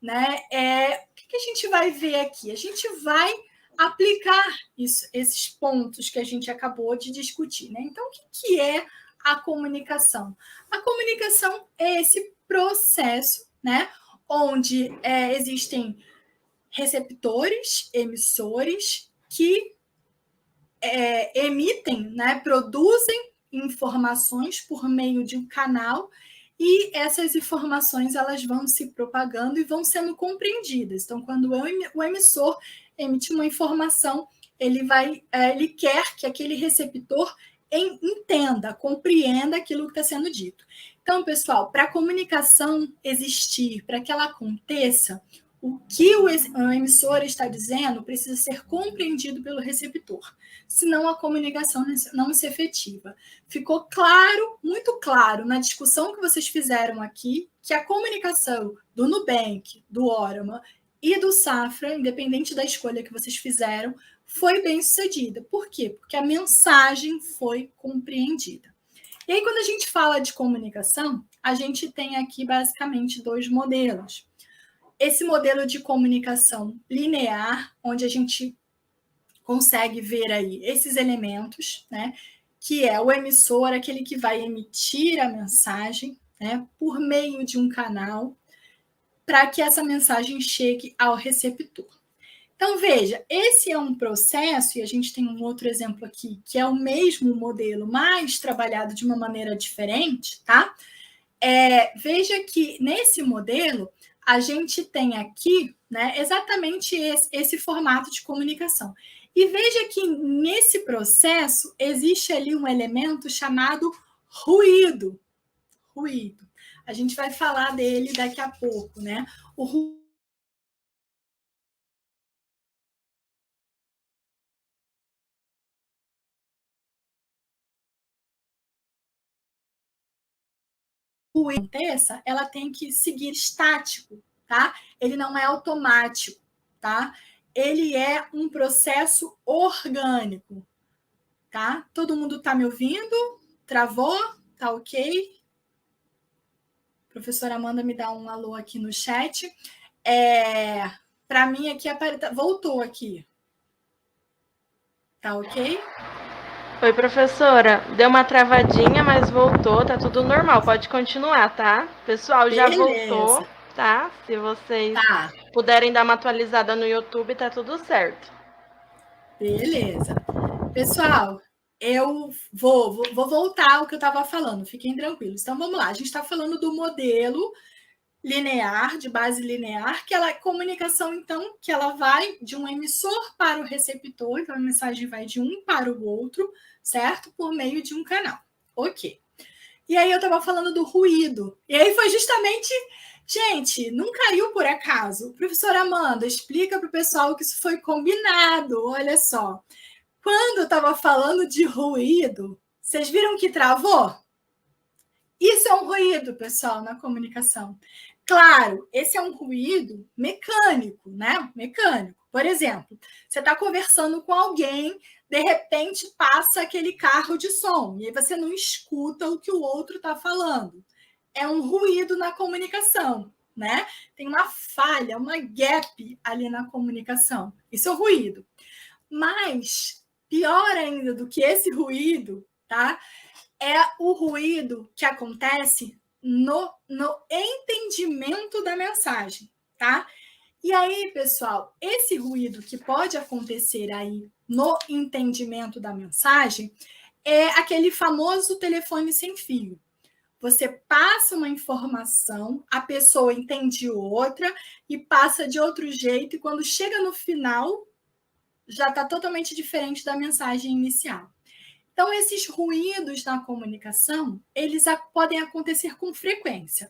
né? O que a gente vai ver aqui? A gente vai aplicar esses pontos que a gente acabou de discutir, né? Então, o que é a comunicação? A comunicação é esse processo, né? Onde existem receptores, emissores que emitem, né? Produzem informações por meio de um canal e essas informações elas vão se propagando e vão sendo compreendidas. Então, quando o emissor emite uma informação, ele quer que aquele receptor entenda, compreenda aquilo que está sendo dito. Então, pessoal, para a comunicação existir, para que ela aconteça, o que o emissor está dizendo precisa ser compreendido pelo receptor, senão a comunicação não se efetiva. Ficou claro, muito claro, na discussão que vocês fizeram aqui, que a comunicação do Nubank, do Orama e do Safra, independente da escolha que vocês fizeram, foi bem sucedida. Por quê? Porque a mensagem foi compreendida. E aí, quando a gente fala de comunicação, a gente tem aqui basicamente dois modelos. Esse modelo de comunicação linear, onde a gente consegue ver aí esses elementos, né? Que é o emissor, aquele que vai emitir a mensagem, né? Por meio de um canal, para que essa mensagem chegue ao receptor. Então, veja, esse é um processo, e a gente tem um outro exemplo aqui, que é o mesmo modelo, mas trabalhado de uma maneira diferente, tá? Veja que nesse modelo, a gente tem aqui, né, exatamente esse formato de comunicação. E veja que nesse processo existe ali um elemento chamado ruído. Ruído. A gente vai falar dele daqui a pouco, né? O aconteça, ela tem que seguir estático, tá? Ele não é automático, tá? Ele é um processo orgânico, tá? Todo mundo tá me ouvindo? Travou? Tá ok? Professora Amanda me dá um alô aqui no chat. Para mim aqui voltou aqui. Tá ok? Oi, professora. Deu uma travadinha, mas voltou. Tá tudo normal. Pode continuar, tá? Pessoal, já voltou, tá? Se vocês puderem dar uma atualizada no YouTube, tá tudo certo. Beleza. Pessoal, eu vou voltar ao que eu estava falando. Fiquem tranquilos. Então, vamos lá. A gente está falando do modelo linear, de base linear, que ela é comunicação, então, que ela vai de um emissor para o receptor, então a mensagem vai de um para o outro, certo? Por meio de um canal. Ok. E aí eu estava falando do ruído. E aí foi justamente, gente, não caiu por acaso. Professora Amanda, explica para o pessoal que isso foi combinado. Olha só. Quando eu estava falando de ruído, vocês viram que travou? Isso é um ruído, pessoal, na comunicação. Claro, esse é um ruído mecânico, né? Mecânico. Por exemplo, você está conversando com alguém, de repente passa aquele carro de som, e aí você não escuta o que o outro está falando. É um ruído na comunicação, né? Tem uma falha, uma gap ali na comunicação. Isso é um ruído. Mas, pior ainda do que esse ruído, tá? É o ruído que acontece no entendimento da mensagem, tá? E aí, pessoal, esse ruído que pode acontecer aí no entendimento da mensagem é aquele famoso telefone sem fio. Você passa uma informação, a pessoa entende outra e passa de outro jeito, e quando chega no final, já está totalmente diferente da mensagem inicial. Então, esses ruídos na comunicação, eles podem acontecer com frequência,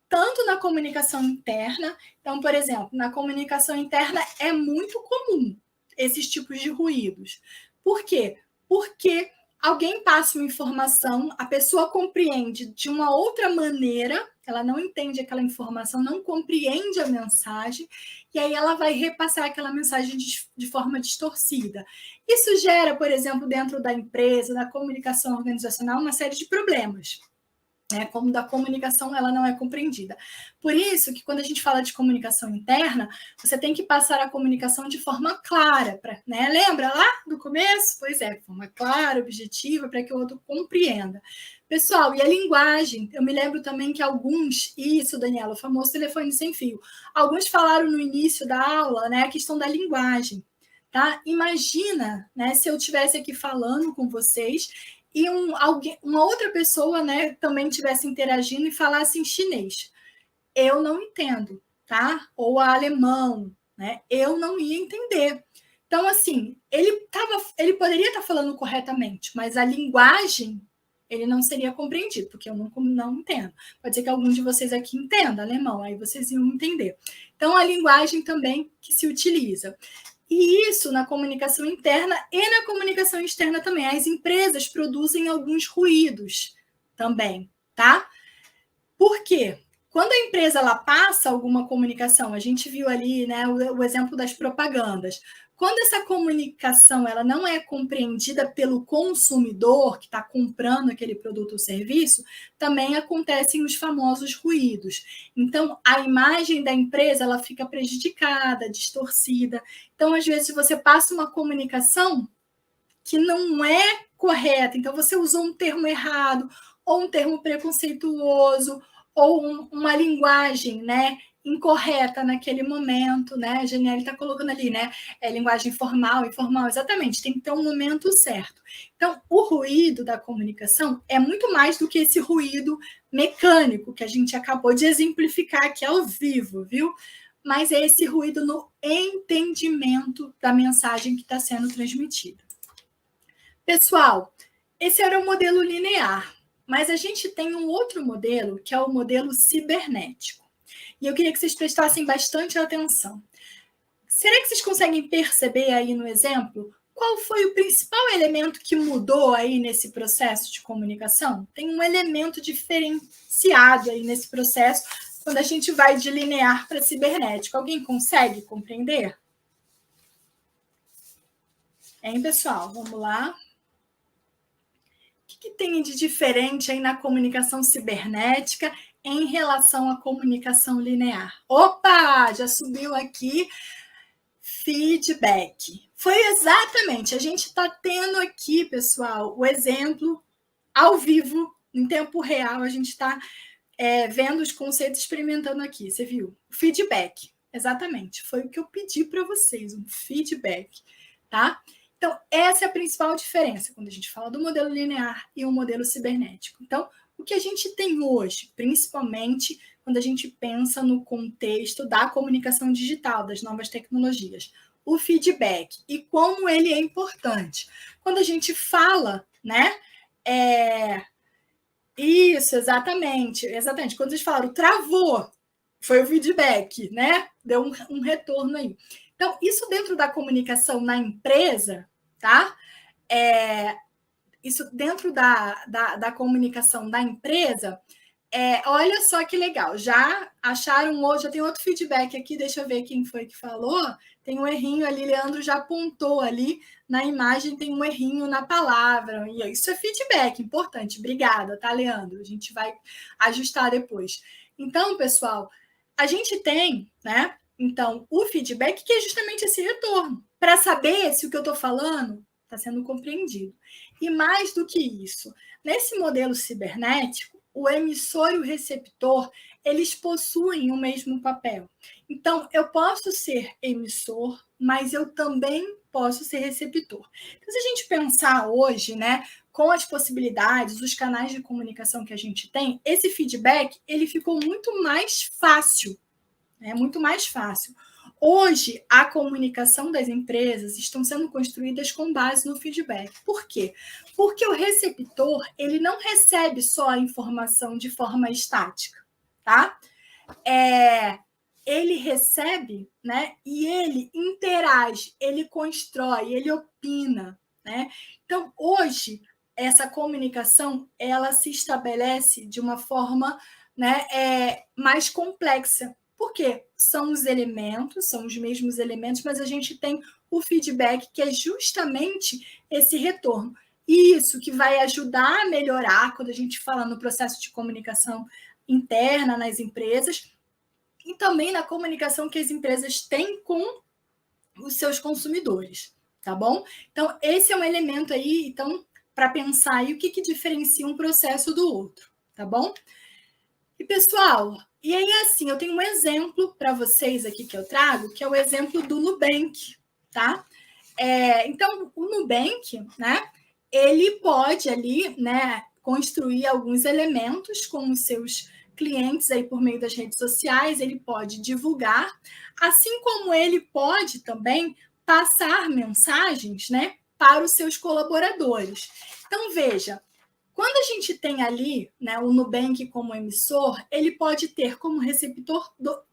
tanto na comunicação interna. Então, por exemplo, na comunicação interna é muito comum esses tipos de ruídos. Por quê? Porque alguém passa uma informação, a pessoa compreende de uma outra maneira, ela não entende aquela informação, não compreende a mensagem, e aí ela vai repassar aquela mensagem de forma distorcida. Isso gera, por exemplo, dentro da empresa, da comunicação organizacional, uma série de problemas. né? Como da comunicação ela não é compreendida. Por isso que quando a gente fala de comunicação interna, você tem que passar a comunicação de forma clara, né? Lembra lá do começo? Pois é, forma clara, objetiva, para que o outro compreenda. Pessoal, e a linguagem? Eu me lembro também que alguns, isso, Daniela, o famoso telefone sem fio, alguns falaram no início da aula, né, a questão da linguagem, tá? Imagina, né, se eu estivesse aqui falando com vocês e uma outra pessoa, né, também estivesse interagindo e falasse em chinês. Eu não entendo, tá? Ou alemão, né? Eu não ia entender. Então, assim, ele poderia estar falando corretamente, mas a linguagem ele não seria compreendido, porque eu não entendo. Pode ser que algum de vocês aqui entenda alemão, aí vocês iam entender. Então, a linguagem também que se utiliza. E isso na comunicação interna e na comunicação externa também. As empresas produzem alguns ruídos também, tá? Por quê? Quando a empresa ela passa alguma comunicação, a gente viu ali, né, o exemplo das propagandas. Quando essa comunicação ela não é compreendida pelo consumidor que está comprando aquele produto ou serviço, também acontecem os famosos ruídos. Então, a imagem da empresa ela fica prejudicada, distorcida. Então, às vezes, você passa uma comunicação que não é correta. Então, você usou um termo errado, ou um termo preconceituoso, ou uma linguagem, né, incorreta naquele momento, né? A Janiele está colocando ali, né? É linguagem formal, informal, exatamente, tem que ter um momento certo. Então, o ruído da comunicação é muito mais do que esse ruído mecânico que a gente acabou de exemplificar aqui ao vivo, viu? Mas é esse ruído no entendimento da mensagem que está sendo transmitida. Pessoal, esse era o modelo linear, mas a gente tem um outro modelo, que é o modelo cibernético. E eu queria que vocês prestassem bastante atenção. Será que vocês conseguem perceber aí no exemplo qual foi o principal elemento que mudou aí nesse processo de comunicação? Tem um elemento diferenciado aí nesse processo quando a gente vai de linear para cibernético. Alguém consegue compreender? Hein, pessoal? Vamos lá. O que tem de diferente aí na comunicação cibernética em relação à comunicação linear? Opa, já subiu aqui feedback. Foi exatamente, a gente está tendo aqui, pessoal, o exemplo ao vivo, em tempo real, a gente está vendo os conceitos, experimentando aqui, você viu? Feedback, exatamente, foi o que eu pedi para vocês, um feedback, tá? Então, essa é a principal diferença quando a gente fala do modelo linear e o modelo cibernético. Então, o que a gente tem hoje, principalmente quando a gente pensa no contexto da comunicação digital, das novas tecnologias, o feedback e como ele é importante. Quando a gente fala, né? Isso, exatamente. Quando vocês falaram, travou, foi o feedback, né? Deu um retorno aí. Então, isso dentro da comunicação na empresa, tá? Isso dentro da comunicação da empresa, olha só que legal. Já acharam hoje, já tem outro feedback aqui, deixa eu ver quem foi que falou. Tem um errinho ali, Leandro já apontou ali na imagem, tem um errinho na palavra. E isso é feedback, importante. Obrigada, tá, Leandro? A gente vai ajustar depois. Então, pessoal, a gente tem, né? Então, o feedback, que é justamente esse retorno, para saber se o que eu estou falando está sendo compreendido. E mais do que isso, nesse modelo cibernético, o emissor e o receptor, eles possuem o mesmo papel. Então, eu posso ser emissor, mas eu também posso ser receptor. Então, se a gente pensar hoje, né, com as possibilidades, os canais de comunicação que a gente tem, esse feedback, ele ficou muito mais fácil. Muito mais fácil. Hoje, a comunicação das empresas estão sendo construídas com base no feedback. Por quê? Porque o receptor, ele não recebe só a informação de forma estática, tá? Ele recebe, né? E ele interage, ele constrói, ele opina, né? Então, hoje, essa comunicação, ela se estabelece de uma forma, né, mais complexa. Por quê? São os elementos, são os mesmos elementos, mas a gente tem o feedback, que é justamente esse retorno. Isso que vai ajudar a melhorar quando a gente fala no processo de comunicação interna nas empresas e também na comunicação que as empresas têm com os seus consumidores, tá bom? Então, esse é um elemento aí, então, para pensar aí o que diferencia um processo do outro, tá bom? E, pessoal, e aí, assim, eu tenho um exemplo para vocês aqui que eu trago, que é o exemplo do Nubank, tá? Então, o Nubank, né, ele pode ali, né, construir alguns elementos com os seus clientes aí por meio das redes sociais, ele pode divulgar, assim como ele pode também passar mensagens, né, para os seus colaboradores. Então, veja, quando a gente tem ali, né, o Nubank como emissor, ele pode ter como receptor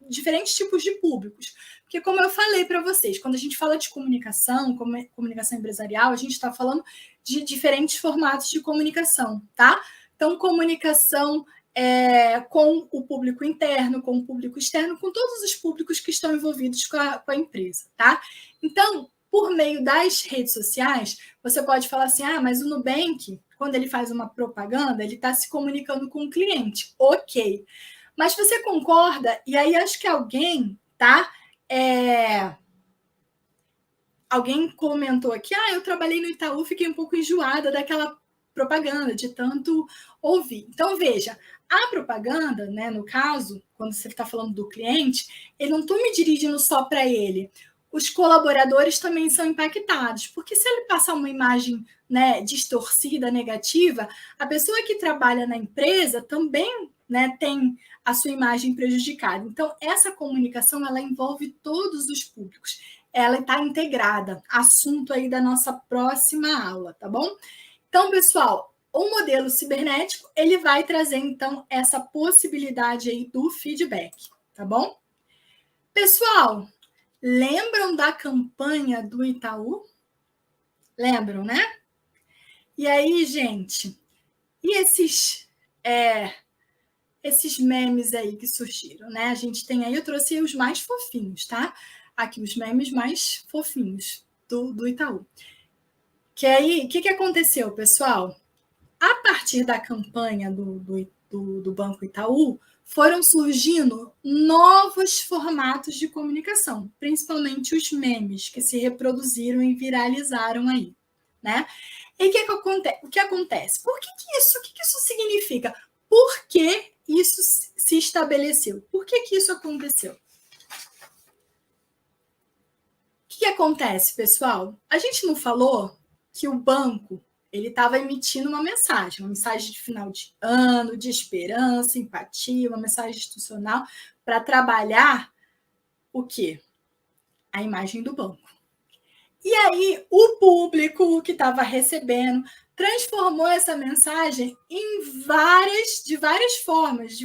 diferentes tipos de públicos. Porque, como eu falei para vocês, quando a gente fala de comunicação, comunicação empresarial, a gente está falando de diferentes formatos de comunicação, tá? Então, comunicação com o público interno, com o público externo, com todos os públicos que estão envolvidos com a empresa, tá? Então, por meio das redes sociais, você pode falar assim, mas o Nubank, quando ele faz uma propaganda, ele está se comunicando com o cliente. Ok. Mas você concorda? E aí acho que alguém, tá? Alguém comentou aqui, eu trabalhei no Itaú, fiquei um pouco enjoada daquela propaganda, de tanto ouvir. Então, veja, a propaganda, né, no caso, quando você está falando do cliente, eu não estou me dirigindo só para ele. Os colaboradores também são impactados, porque se ele passar uma imagem, né, distorcida, negativa, a pessoa que trabalha na empresa também, né, tem a sua imagem prejudicada. Então, essa comunicação, ela envolve todos os públicos. Ela está integrada. Assunto aí da nossa próxima aula, tá bom? Então, pessoal, o modelo cibernético, ele vai trazer, então, essa possibilidade aí do feedback, tá bom? Pessoal, lembram da campanha do Itaú? Lembram, né? E aí, gente, e esses memes aí que surgiram, né? A gente tem aí, eu trouxe os mais fofinhos, tá? Aqui, os memes mais fofinhos do Itaú. Que aí, o que aconteceu, pessoal? A partir da campanha do Banco Itaú, foram surgindo novos formatos de comunicação, principalmente os memes que se reproduziram e viralizaram aí, né? E o que acontece? O que isso significa? Por que isso se estabeleceu? Por que isso aconteceu? O que acontece, pessoal? A gente não falou que o banco ele estava emitindo uma mensagem de final de ano, de esperança, empatia, uma mensagem institucional para trabalhar o quê? A imagem do banco. E aí, o público que estava recebendo transformou essa mensagem de várias formas,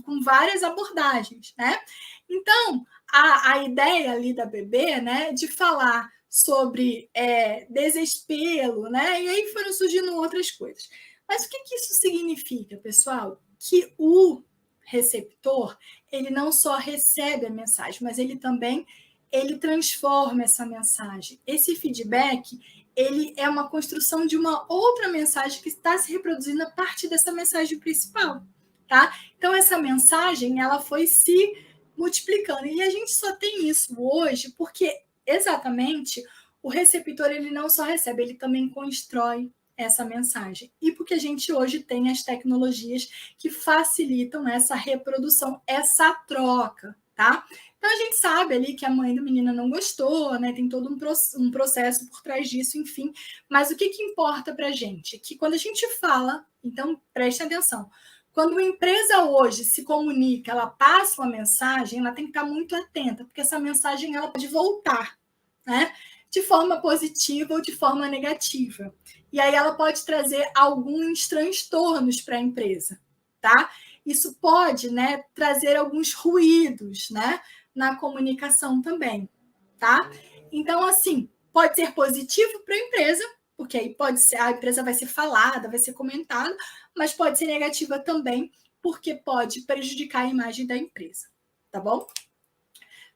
com várias abordagens, né? Então, a ideia ali da BB, né, de falar sobre desespero, né? E aí foram surgindo outras coisas. Mas o que isso significa, pessoal? Que o receptor, ele não só recebe a mensagem, mas ele também transforma essa mensagem. Esse feedback, ele é uma construção de uma outra mensagem que está se reproduzindo a partir dessa mensagem principal, tá? Então, essa mensagem, ela foi se multiplicando. E a gente só tem isso hoje porque, exatamente, o receptor, ele não só recebe, ele também constrói essa mensagem. E porque a gente hoje tem as tecnologias que facilitam essa reprodução, essa troca, tá? Então, a gente sabe ali que a mãe da menina não gostou, né? Tem todo um processo por trás disso, enfim. Mas o que importa para a gente? Que quando a gente fala, então, preste atenção, quando uma empresa hoje se comunica, ela passa uma mensagem, ela tem que estar muito atenta, porque essa mensagem ela pode voltar, né? De forma positiva ou de forma negativa. E aí ela pode trazer alguns transtornos para a empresa, tá? Isso pode, né, trazer alguns ruídos, né, na comunicação também, tá? Então, assim, pode ser positivo para a empresa, porque aí a empresa vai ser falada, vai ser comentada, mas pode ser negativa também, porque pode prejudicar a imagem da empresa, tá bom?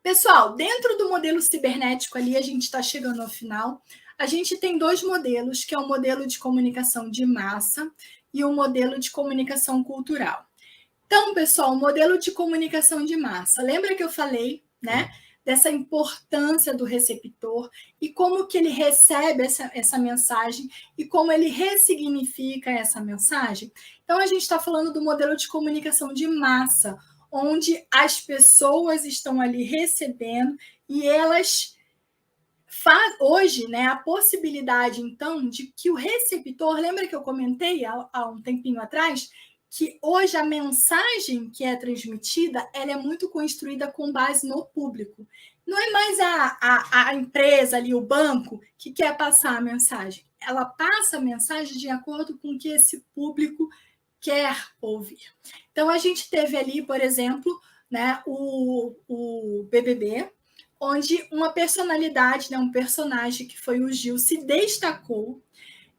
Pessoal, dentro do modelo cibernético ali, a gente está chegando ao final. a gente tem 2 modelos, que é o modelo de comunicação de massa e o modelo de comunicação cultural. Então, pessoal, o modelo de comunicação de massa. Lembra que eu falei, né, dessa importância do receptor e como que ele recebe essa mensagem e como ele ressignifica essa mensagem? Então, a gente está falando do modelo de comunicação de massa, onde as pessoas estão ali recebendo e elas hoje, né, a possibilidade, então, de que o receptor, lembra que eu comentei há um tempinho atrás, que hoje a mensagem que é transmitida, ela é muito construída com base no público. Não é mais a empresa ali, o banco, que quer passar a mensagem. Ela passa a mensagem de acordo com o que esse público quer ouvir. Então, a gente teve ali, por exemplo, né, o BBB, onde uma personalidade, né, um personagem que foi o Gil, se destacou,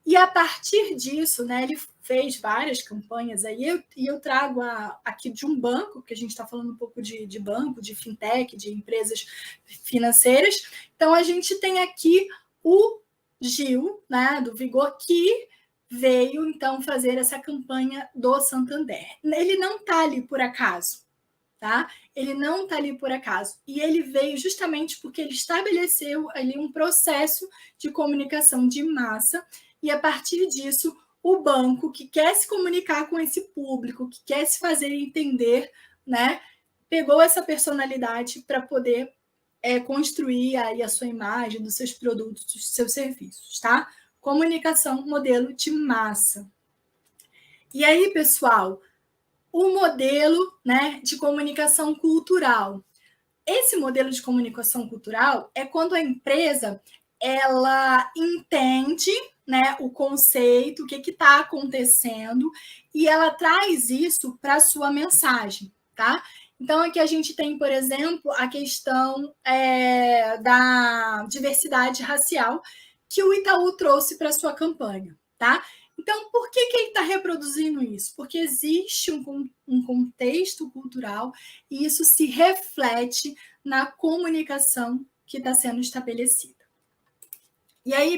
e a partir disso, né, ele fez várias campanhas aí, e eu trago aqui de um banco, que a gente está falando um pouco de banco, de fintech, de empresas financeiras. Então, a gente tem aqui o Gil, né, do Vigor, que veio, então, fazer essa campanha do Santander. Ele não está ali por acaso, tá? Ele não está ali por acaso. E ele veio justamente porque ele estabeleceu ali um processo de comunicação de massa, e a partir disso, o banco que quer se comunicar com esse público, que quer se fazer entender, né, pegou essa personalidade para poder construir aí a sua imagem, dos seus produtos, dos seus serviços, tá? Comunicação, modelo de massa. E aí, pessoal, o modelo, né, de comunicação cultural. Esse modelo de comunicação cultural é quando a empresa ela entende, né, o conceito, o que está acontecendo, e ela traz isso para a sua mensagem, tá? Então, aqui a gente tem, por exemplo, a questão da diversidade racial que o Itaú trouxe para a sua campanha, tá? Então, por que ele está reproduzindo isso? Porque existe um contexto cultural e isso se reflete na comunicação que está sendo estabelecida. E aí,